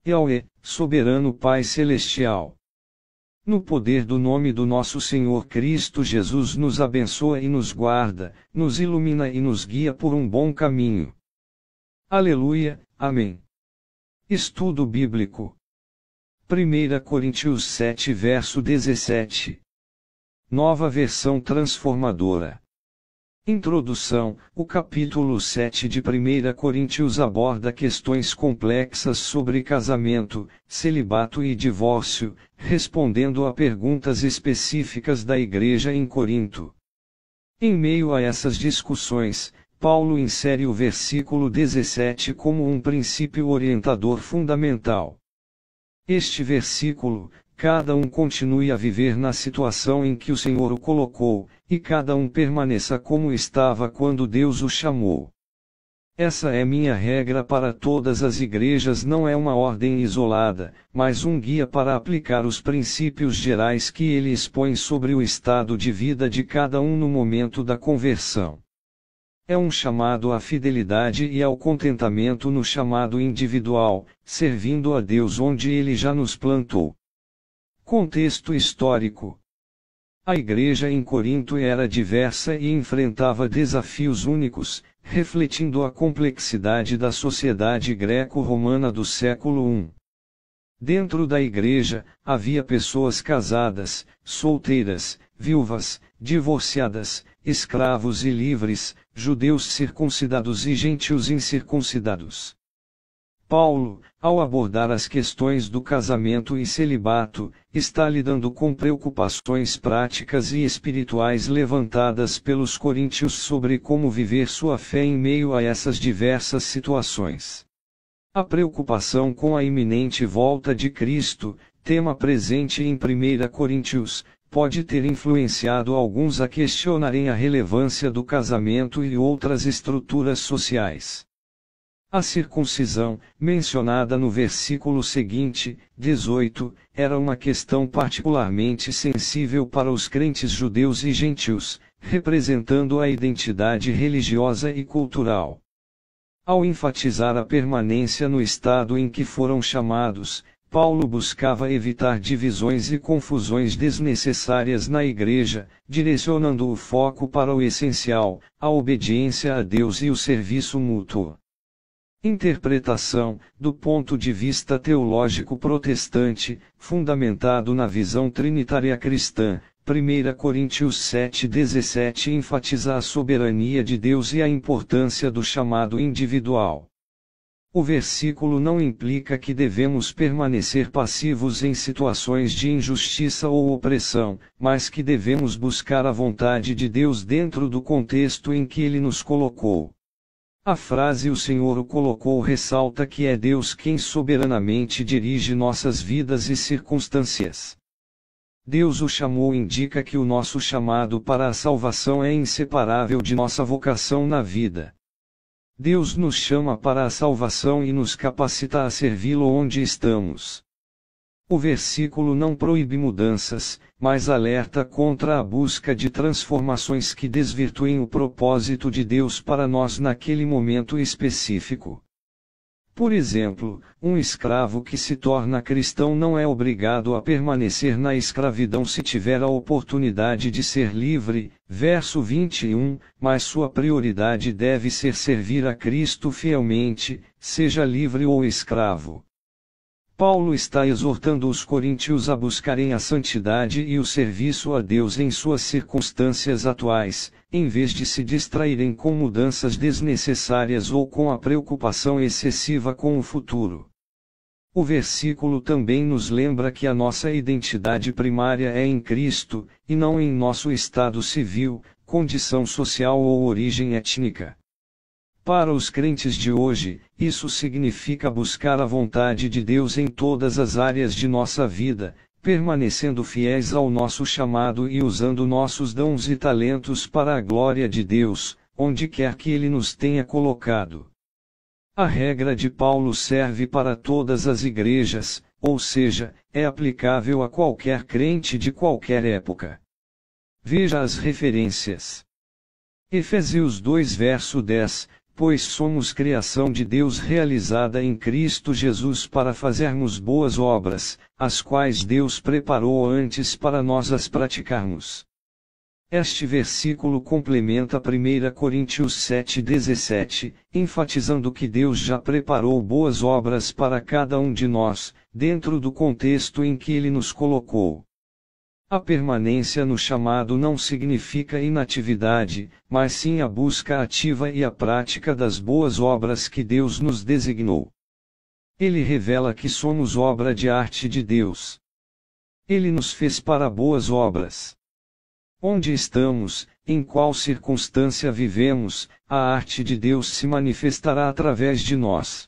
Yahweh, soberano Pai Celestial. No poder do nome do nosso Senhor Cristo Jesus nos abençoa e nos guarda, nos ilumina e nos guia por um bom caminho. Aleluia, amém. Estudo Bíblico. 1 Coríntios 7 verso 17. Nova versão transformadora. Introdução. O capítulo 7 de 1 Coríntios aborda questões complexas sobre casamento, celibato e divórcio, respondendo a perguntas específicas da igreja em Corinto. Em meio a essas discussões, Paulo insere o versículo 17 como um princípio orientador fundamental. Este versículo: cada um continue a viver na situação em que o Senhor o colocou, e cada um permaneça como estava quando Deus o chamou. Essa é minha regra para todas as igrejas, não é uma ordem isolada, mas um guia para aplicar os princípios gerais que ele expõe sobre o estado de vida de cada um no momento da conversão. É um chamado à fidelidade e ao contentamento no chamado individual, servindo a Deus onde Ele já nos plantou. Contexto histórico. A igreja em Corinto era diversa e enfrentava desafios únicos, refletindo a complexidade da sociedade greco-romana do século I. Dentro da igreja, havia pessoas casadas, solteiras, viúvas, divorciadas, escravos e livres, judeus circuncidados e gentios incircuncidados. Paulo, ao abordar as questões do casamento e celibato, está lidando com preocupações práticas e espirituais levantadas pelos coríntios sobre como viver sua fé em meio a essas diversas situações. A preocupação com a iminente volta de Cristo, tema presente em 1 Coríntios, pode ter influenciado alguns a questionarem a relevância do casamento e outras estruturas sociais. A circuncisão, mencionada no versículo seguinte, 18, era uma questão particularmente sensível para os crentes judeus e gentios, representando a identidade religiosa e cultural. Ao enfatizar a permanência no estado em que foram chamados, Paulo buscava evitar divisões e confusões desnecessárias na igreja, direcionando o foco para o essencial, a obediência a Deus e o serviço mútuo. Interpretação, do ponto de vista teológico protestante, fundamentado na visão trinitária cristã, 1 Coríntios 7,17 enfatiza a soberania de Deus e a importância do chamado individual. O versículo não implica que devemos permanecer passivos em situações de injustiça ou opressão, mas que devemos buscar a vontade de Deus dentro do contexto em que Ele nos colocou. A frase "o Senhor o colocou" ressalta que é Deus quem soberanamente dirige nossas vidas e circunstâncias. Deus o chamou indica que o nosso chamado para a salvação é inseparável de nossa vocação na vida. Deus nos chama para a salvação e nos capacita a servi-lo onde estamos. O versículo não proíbe mudanças, mas alerta contra a busca de transformações que desvirtuem o propósito de Deus para nós naquele momento específico. Por exemplo, um escravo que se torna cristão não é obrigado a permanecer na escravidão se tiver a oportunidade de ser livre, verso 21, mas sua prioridade deve ser servir a Cristo fielmente, seja livre ou escravo. Paulo está exortando os coríntios a buscarem a santidade e o serviço a Deus em suas circunstâncias atuais, em vez de se distraírem com mudanças desnecessárias ou com a preocupação excessiva com o futuro. O versículo também nos lembra que a nossa identidade primária é em Cristo, e não em nosso estado civil, condição social ou origem étnica. Para os crentes de hoje, isso significa buscar a vontade de Deus em todas as áreas de nossa vida, permanecendo fiéis ao nosso chamado e usando nossos dons e talentos para a glória de Deus, onde quer que Ele nos tenha colocado. A regra de Paulo serve para todas as igrejas, ou seja, é aplicável a qualquer crente de qualquer época. Veja as referências. Efésios 2 verso 10, pois somos criação de Deus realizada em Cristo Jesus para fazermos boas obras, as quais Deus preparou antes para nós as praticarmos. Este versículo complementa 1 Coríntios 7,17, enfatizando que Deus já preparou boas obras para cada um de nós, dentro do contexto em que Ele nos colocou. A permanência no chamado não significa inatividade, mas sim a busca ativa e a prática das boas obras que Deus nos designou. Ele revela que somos obra de arte de Deus. Ele nos fez para boas obras. Onde estamos, em qual circunstância vivemos, a arte de Deus se manifestará através de nós.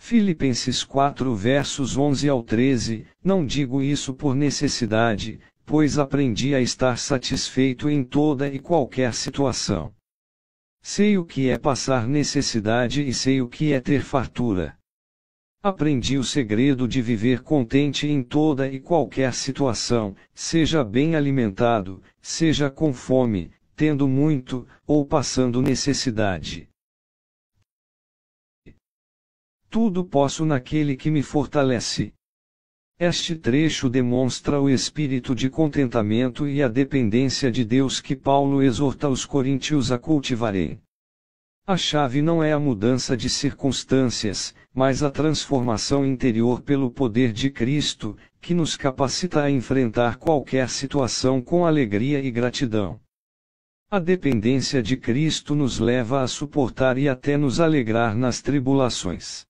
Filipenses 4 versos 11 ao 13, não digo isso por necessidade, pois aprendi a estar satisfeito em toda e qualquer situação. Sei o que é passar necessidade e sei o que é ter fartura. Aprendi o segredo de viver contente em toda e qualquer situação, seja bem alimentado, seja com fome, tendo muito, ou passando necessidade. Tudo posso naquele que me fortalece. Este trecho demonstra o espírito de contentamento e a dependência de Deus que Paulo exorta os coríntios a cultivarem. A chave não é a mudança de circunstâncias, mas a transformação interior pelo poder de Cristo, que nos capacita a enfrentar qualquer situação com alegria e gratidão. A dependência de Cristo nos leva a suportar e até nos alegrar nas tribulações.